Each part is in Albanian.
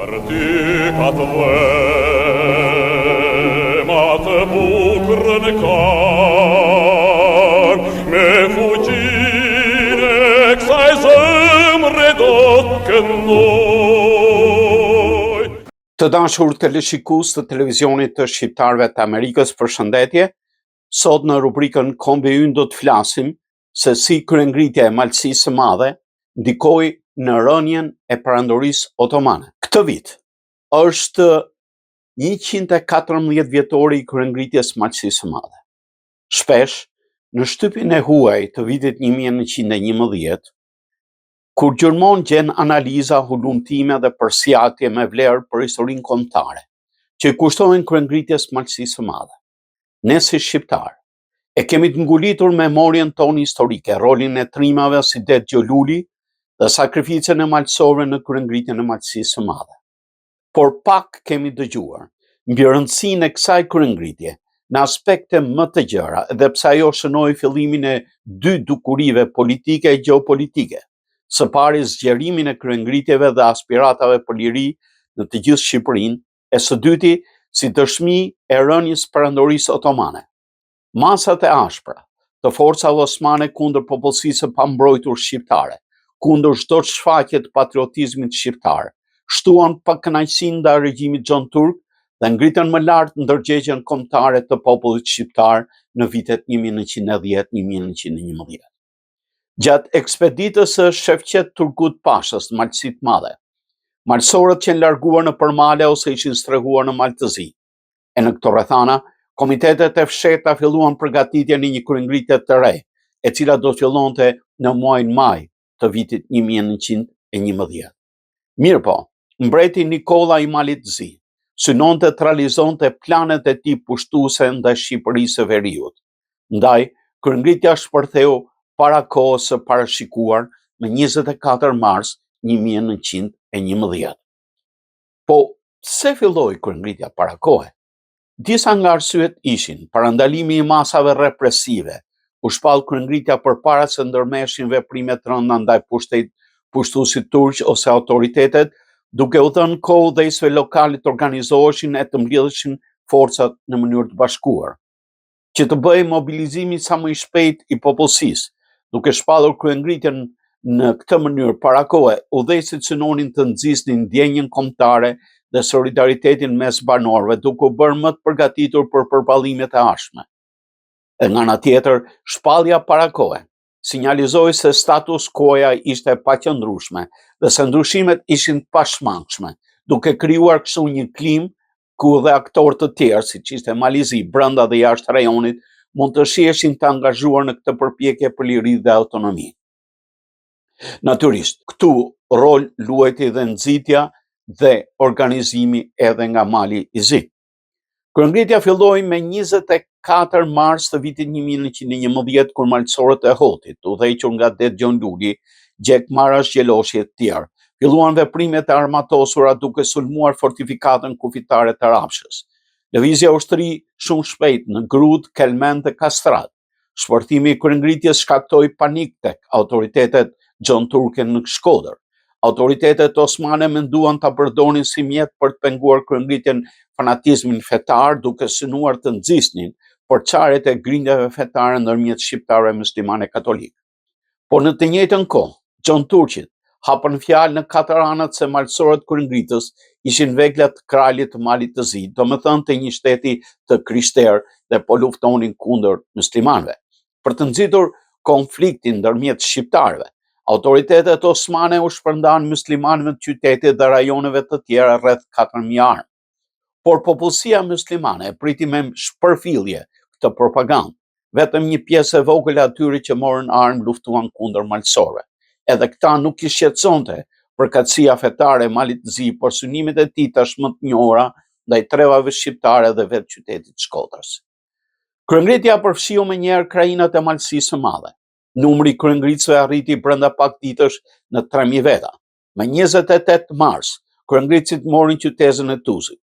Artica atë bukrën kar, me fuqine kësaj zemre do të këndoj. Të dashur teleshikues të televizionit të shqiptarëve të Amerikës, përshëndetje. Sot në rubrikën Kombi Ynë do të flasim se si kryengritja e Malësisë së Madhe ndikoi në rënien e perandorisë otomane. Këtë vit është 114 vjetori i kryengritjes së Malësisë së Madhe. Shpesh, në shtypin e huaj të vitit 1911, kur gjërmon gjen analiza, hulumtime dhe përsjatje me vlerë për historinë kombëtare, që i kushtojnë kryengritjes së Malësisë së Madhe. Ne si shqiptar e kemi të ngulitur memorien tonë historike, rolin e trimave si Det Gjoluli dhe sakrificën e malësorëve në kryengritjen e Malësisë së Madhe. Por pak kemi dëgjuar mbi rëndësinë e kësaj kryengritje në aspekte më të gjëra, edhe pse ajo shënoi fillimin e dy dukurive politike e gjeopolitike. Së pari zgjerimin e kryengritjeve dhe aspiratave për liri në të gjithë Shqipërinë, e së dyti si dëshmi e rënies perandorisë otomane. Masat e ashpra të forcave osmane kundër popullsisë së pambrojtur shqiptare, kundër çdo shfaqje të patriotizmit shqiptar, shtuan pakënaqësinë ndaj regjimit Gjon Turk dhe ngritën më lart ndërgjegjen kombëtare të popullit shqiptar në vitet 1910-1911. Gjatë ekspeditës së Shefqet Turgut Pashës në Malësi të Madhe, malësorët që larguar në përmale ose ishin strehuar në maltëzi. E në këto rrethana, komitetet e fshehta filluan përgatitjen e një kryengritje të re, e cila do të fillonte në muajin maj të vitit 1911. Mirëpo, mbreti Nikolla i Malit Zi synonte të realizonte planet e tij pushtuese ndaj Shqipërisë së Veriut. Ndaj, kryengritja shpërtheu para kohës së parashikuar me 24 mars 1911. Po, pse filloi kryengritja para kohe? Disa nga arsyet ishin parandalimi i masave represive, u shpall kryengritja përpara se ndërmeshin veprime të rënda ndaj pushtuesit turq ose autoritetet, duke u dhënë kohë dhejsve lokale të organizoheshin e të mbledheshin forcat në mënyrë të bashkuar, që të bëhej mobilizimi sa më i shpejt i popullsisë. Duke shpallur kryengritjen në këtë mënyrë para kohe, udhëheqësit synonin të nxisnin ndjenjën kombëtare dhe solidaritetin mes banorëve, duke u bërë më të përgatitur për përballlimet e ardhshme. E nga ana tjetër, shpallja para kohe sinjalizoi se status quo-ja ishte e paqëndrueshme dhe se ndryshimet ishin të pashmangshme, duke krijuar kështu një klim ku dhe aktorë të tjerë, siç ishte Malizi, brenda dhe jashtë rajonit, mund të shiheshin të angazhuar në këtë përpjekje për liri dhe autonomi. Natyrisht, këtu rol luajti dhe nxitja dhe organizimi edhe nga Mali i Zi. Kryengritja filloi me 24 mars të vitit 1911, kur malësorët e Hotit, udhëhequr nga Det Gjoluli, Gjek Marash, Gjeloshi e të tjerë, filluan veprimet e armatosura duke sulmuar fortifikatën kufitare të Rafshës. Lëvizja ushtri shumë shpejt në Grud, Kelmen dhe Kastrat. Shpërthimi i kryengritjes shkaktoi panik tek autoritetet Gjon Turke në Shkodër. Autoritetet osmane menduan ta përdorin si mjet për të penguar kryengritjen fanatizmin fetar, duke synuar të nxisnin përçarjet e grindjeve fetare ndërmjet shqiptarëve muslimanë katolik. Por në të njëjtën kohë, Gjon Turqit hapën fjalë në 4 anët se malësorët kryengritës ishin veglat të kralit të Malit të Zi, domethënë të një shteti të krishterë, dhe po luftonin kundër muslimanëve. Për të nxitur konfliktin ndërmjet shqiptarëve, autoritetet osmane u shpërndan muslimanëve të qytetit dhe rajoneve të tjera rreth 4.000 armë. Por popullsia muslimane e priti me shpërfillje këtë propagandë. Vetëm një pjesë e vogël e atyre që morën armë luftuan kundër malësorëve. Edhe këta nuk i shqetësonte përkatësia fetare e Malit të Zi, por synimet e tij tashmë të njohura ndaj trevave shqiptare dhe vetë qytetit Shkodrës. Kryengritja përfshiu menjëherë krajinat e Malësisë së Madhe. Numri i kryengritësve arriti brenda pak ditësh në 3.000 veta. Me 28 mars, kryengritësit morin qytetin e Tuzit.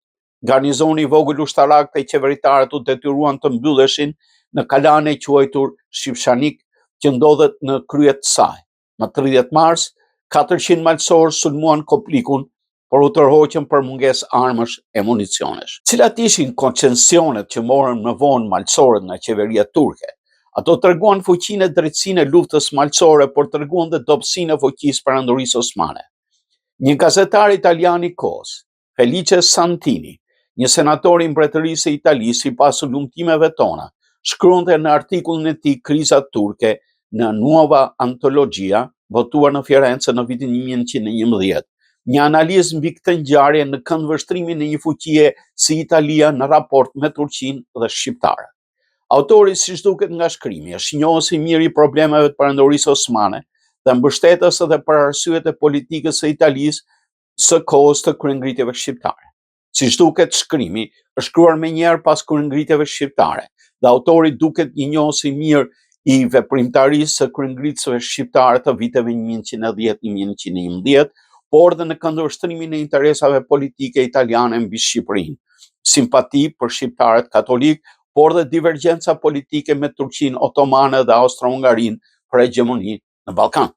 Garnizoni i vogël ushtarak dhe qeveritarët u detyruan të mbylleshin në kalan e quajtur Shqipshanik, që ndodhet në krye të saj. Më 30 mars, 400 malësorë sulmuan Koplikun por u tërhoqën për mungesë armësh e municionesh. Cilat ishin koncesionet që morën më vonë malësorët nga qeveria turke? Ato treguan fuqinë e drejtësinë e luftës malësore, por treguan dhe dobësinë e fuqisë perandorisë osmane. Një gazetar italian i kohës, Felice Santini, një senator i mbretërisë së Italisë, sipas lumtimeve tona, shkruante në artikullin e tij Kriza turke në Nuova Antologia, votuar në Firenze në vitin 1911, një analizë mbi këtë ngjarje në këndvështrimin e një fuqie si Italia në raport me Turqinë dhe shqiptarët. Autori, siç duket nga shkrimi, është njohës i mirë i problemeve të perandorisë osmane dhe mbështetës edhe për arsyet e politikës së Italisë së kohës të kryengritjeve shqiptare. Siç duket, shkrimi është shkruar menjëherë pas kryengritjeve shqiptare dhe autori duket një njohës i mirë i veprimtarisë së kryengritjeve shqiptare të viteve 1910-1911, por dhe në këndvështrimin e interesave politike italiane mbi Shqipërinë, simpati për shqiptarët katolik, por dhe divergjenca politike me Turqinë Otomane dhe Austro-Hungarinë për hegemoni në Ballkan.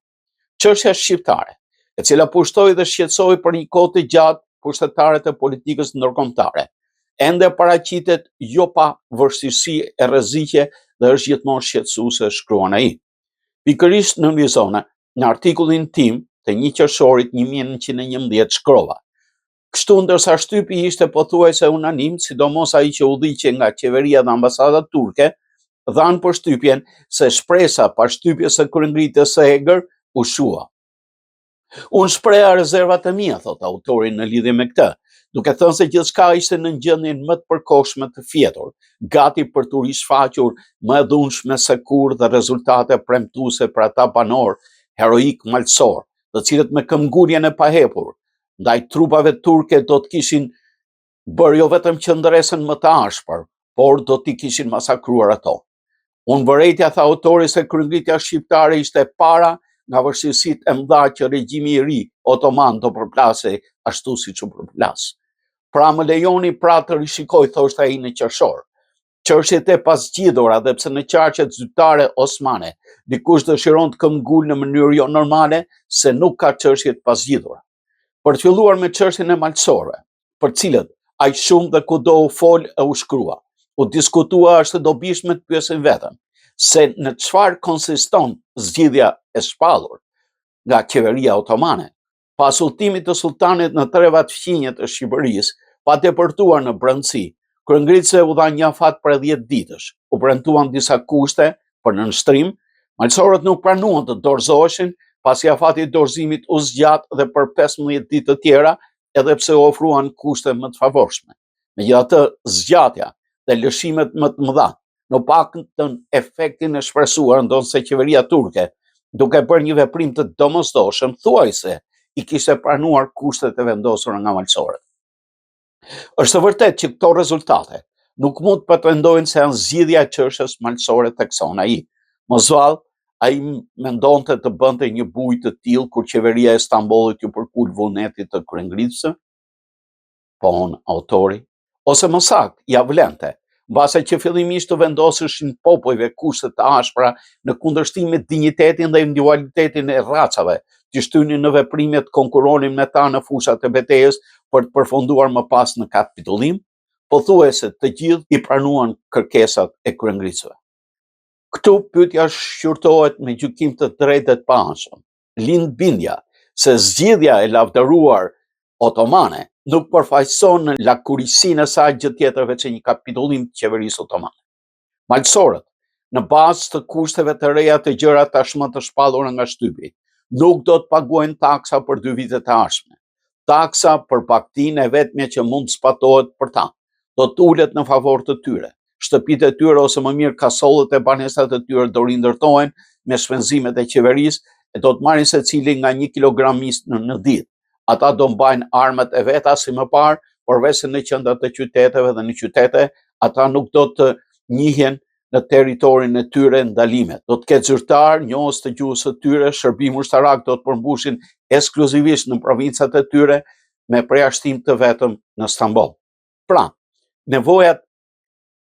Çështja shqiptare, e cila pushtoi dhe shqetësoi për një kohë të gjatë pushtetarët e politikës ndërkombëtare, ende paraqitet jo pa vështirësi e rreziqe dhe është gjithmonë shqetësuese, shkruan ai. Pikërisht në një zonë, në artikullin tim të 1 qershorit 1911 shkrova: kështu ndërsa shtypi ishte pothuajse unanim, sidomos ai që udhëhiqej nga qeveria dhe ambasada turke, dhanë për shtypjen se shpresa pa shtypjes së kryengritjes së egër u shua. Unë shpreha rezervat e mia, thot autori në lidhje me këtë, duke thënë se gjithçka ishte në gjendjen më të përkohshme të fjetur, gati për t'u rishfaqur më e dhunshme se kurrë dhe rezultate premtuese për ata banor heroik malësor, të cilët me këmbguljen e pahepur ndaj trupave turke do të kishin bërë jo vetëm qëndresën më të ashpër, por do t'i kishin masakruar ato. Unë vërejtja, tha autori, se kryengritja shqiptare ishte para nga vështirësitë e mëdha që regjimi i ri otoman do përplasej ashtu siç u përplas. Pra më lejoni të rishikoj, thoshte ai në qershor, çështjet e pasgjidhura, dhe pse në qarqet zyrtare osmane dikush dëshiron të këmbgul në mënyrë jo normale, se nuk ka çështje të pasgjidhura. Për të filluar me çështjen e malësorëve, për cilët aq shumë dhe kudo u fol e u shkrua, u diskutua, është e dobishme të pyesin veten se në çfarë konsiston zgjidhja e shpallur nga qeveria otomane, pas udhëtimit të sultanit në trevat fqinje të Shqipërisë, pa depërtuar në brendësi, kryengritësve u dha një afat për 10 ditësh, u premtuan disa kushte për nënshtrim, malësorët nuk pranuan të dorëzoheshin, pasi afati i dorëzimit u zgjat dhe për 15 ditë të tjera, edhe pse u ofruan kushte më të favorshme. Megjithatë, zgjatja dhe lëshimet më të mëdha në paktën efektin e shpresuar, ndonse qeveria turke, duke bërë një veprim të domosdoshëm, thuajse i kishte pranuar kushtet e vendosura nga malësorët. Është vërtet që këto rezultate nuk mund të pretendojnë se janë zgjidhja e çështjes malësore, thekson ai. Mosvall, ai mendonte të bënte një bujë të tillë kur qeveria e Stambollit ju përkul vullnetit të kryengritësve? Pohon autori, ose më saktë, ja vlente, mbase që fillimisht të vendoseshin popujve kushte të ashpra në kundërshtim me dinjitetin dhe individualitetin e racave, të shtynin në veprime të konkuronin me ta në fushat e betejës për të përfunduar më pas në kapitullim, pothuajse të gjithë i pranuan kërkesat e kryengritësve. Këtu pyetja shqyrtohet me gjykim të drejtë dhe të paanshëm. Lind bindja se zgjidhja e lavdëruar otomane nuk përfaqëson në lakurisinë e saj gjë tjetër veç një kapitullim të qeverisë otomane. Malësorët, në bazë të kushteve të reja të gjëra tashmë të shpallura nga shtypi, nuk do të paguajnë taksa për 2 vitet e ardhshme. Taksa për bagtinë e vetme që mund të zbatohet për ta do të ulet në favor të tyre. Shtëpitë e tyre, ose më mirë kasollët e banesat e tyre, do rindërtohen me shpenzimet e qeverisë e do të marrin secili nga 1 kilogram mis në ditë. Ata do mbajnë armët e veta si më parë, përveç se në qendrat e qyteteve dhe në qytete, ata nuk do të njihen në territorin e tyre ndalimet. Do të ketë zyrtar, njohës të gjuhës së tyre, shërbim ushtarak do të përmbushin ekskluzivisht në provincat e tyre me përjashtim të vetëm në Stamboll. Pra, nevojat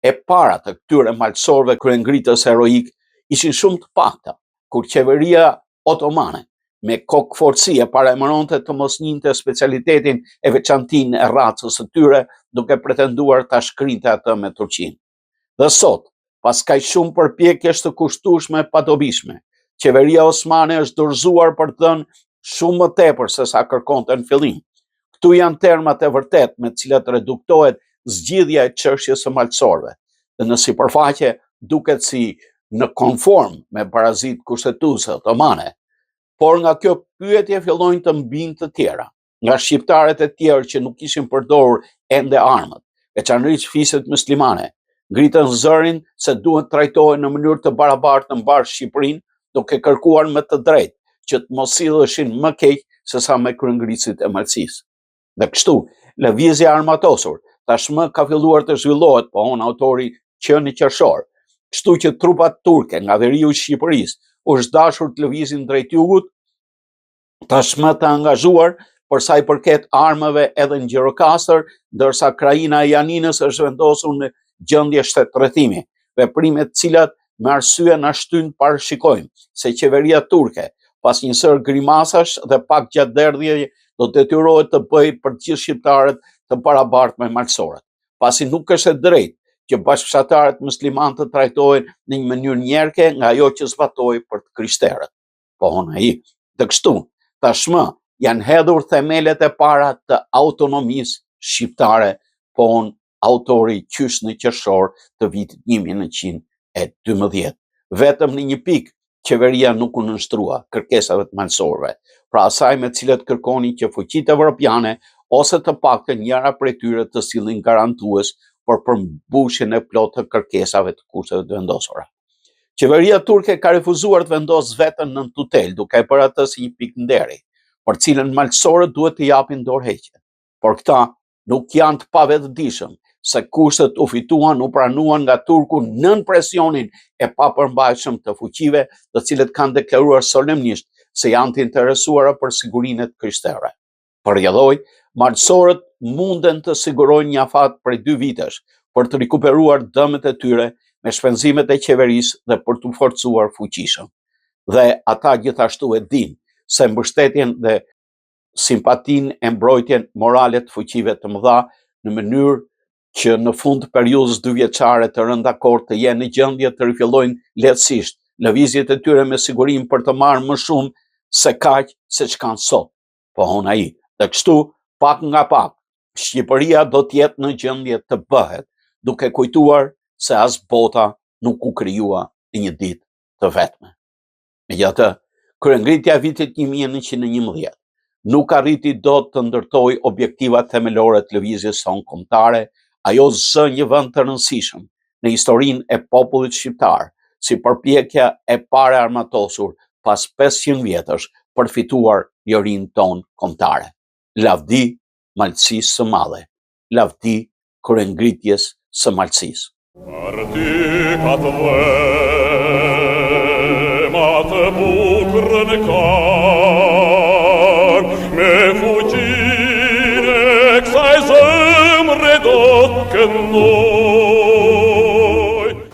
e para të këtyre malësorëve kryengritës heroik ishin shumë të pakta, kur qeveria otomane me kokë forci e paremëronte të mos njinte specialitetin e veçantin e racës së tyre, duke pretenduar ta shkrinte atë me Turqinë. Dhe sot, pas kaq shumë përpjekjesh të kushtueshme pa dobishme, qeveria osmane është dorëzuar për të dhënë shumë më tepër se sa kërkonte në fillim. Këtu janë termat e vërtet me të cilat reduktohet zgjidhja e çështjes së malësorëve. Dhe në sipërfaqe duket si në konform me parazitë kushtetuese otomane. Por nga kjo pyetje fillojnë të mbinë të tjera, nga shqiptarët e tjerë që nuk kishin përdorur ende armët, veçanërisht fiset muslimane, ngritën zërin se duhet trajtohen në mënyrë të barabartë në mbar Shqipërinë, duke kërkuar më të drejtë që të mos silleshin më keq se sa me kryengritësit e malësisë. Dhe kështu, lëvizja armatosur tashmë ka filluar të zhvillohet, pohon autori Qeni Qershor, kështu që trupat turke nga veriu i Shqipërisë u është dashur të lëvizin drejt jugut, tashmë të angazhuar për sa i përket armëve edhe në Gjirokastër, ndërsa krajina e Janinës është vendosur në gjendje shtetërrethimi, veprime të cilat me arsye na shtyn parashikojmë se qeveria turke, pas një sër grimasash dhe pak gjatëderdhjeje, do detyrohet të bëjë për të gjithë shqiptarët të barabartë me malësorët, pasi nuk është e drejtë që bashkëfshatarët musliman të trajtohen në një mënyrë njerke nga ajo që zbatoi për të krishterët. Pohon ai. Dhe kështu, tashmë janë hedhur themelet e para të autonomisë shqiptare, pohon autori Qyshni Qershor të vitit 1912. Vetëm në një pikë qeveria nuk u nënshtrua kërkesave të malësorëve, pra asaj me cilët kërkoni që fuqitë evropiane ose të paktën njëra prej tyre të sillnin garantues për përmbushjen e plotë të kërkesave të kushteve të vendosura. Qeveria turke ka refuzuar të vendosë veten në tutel, duke e bërë atë si një pikë nderi, për cilën malësorët duhet të japin dorëheqje. Por këta nuk janë të pavetëdijshëm se kushtet u fituan, u pranuan nga turku nën presionin e papërmbajtshëm të fuqive, të cilët kanë deklaruar solemnisht se janë të interesuara për sigurinë e krishterëve. Përjedhoj, malësorët munden të sigurojnë një afat prej 2 vitesh për të rikuperuar dëmet e tyre me shpenzimet e qeverisë dhe për të forcuar fuqishëm. Dhe ata gjithashtu e dinë se mbështetjen dhe simpatinë e mbrojtjen morale të fuqive të mëdha në mënyrë që në fund të periudhës 2 vjeçare të rënë dakord të jenë në gjendje të rifillojnë lehtësisht lëvizjet e tyre me sigurinë për të marrë më shumë se kaq se ç'kan sot. Pohon ai. Dhe kështu, pak nga pak, Shqipëria do të jetë në gjendje të bëhet, duke kujtuar se as bota nuk u krijua në një ditë të vetme. Megjithatë, kryengritja e vitit 1911 nuk arriti dot të ndërtoi objektivat themelore të lëvizjes sonë kombëtare, ajo zë një vend të rëndësishëm në historinë e popullit shqiptar, si përpjekja e parë armatosur pas 500 vjetësh për fituar lirinë tonë kombëtare. Lavdi malësisë së madhe, lavdi kryengritjes së malësisë. Artikat vema të bukur në kar, me fuqine kësaj zemre do të këndoj.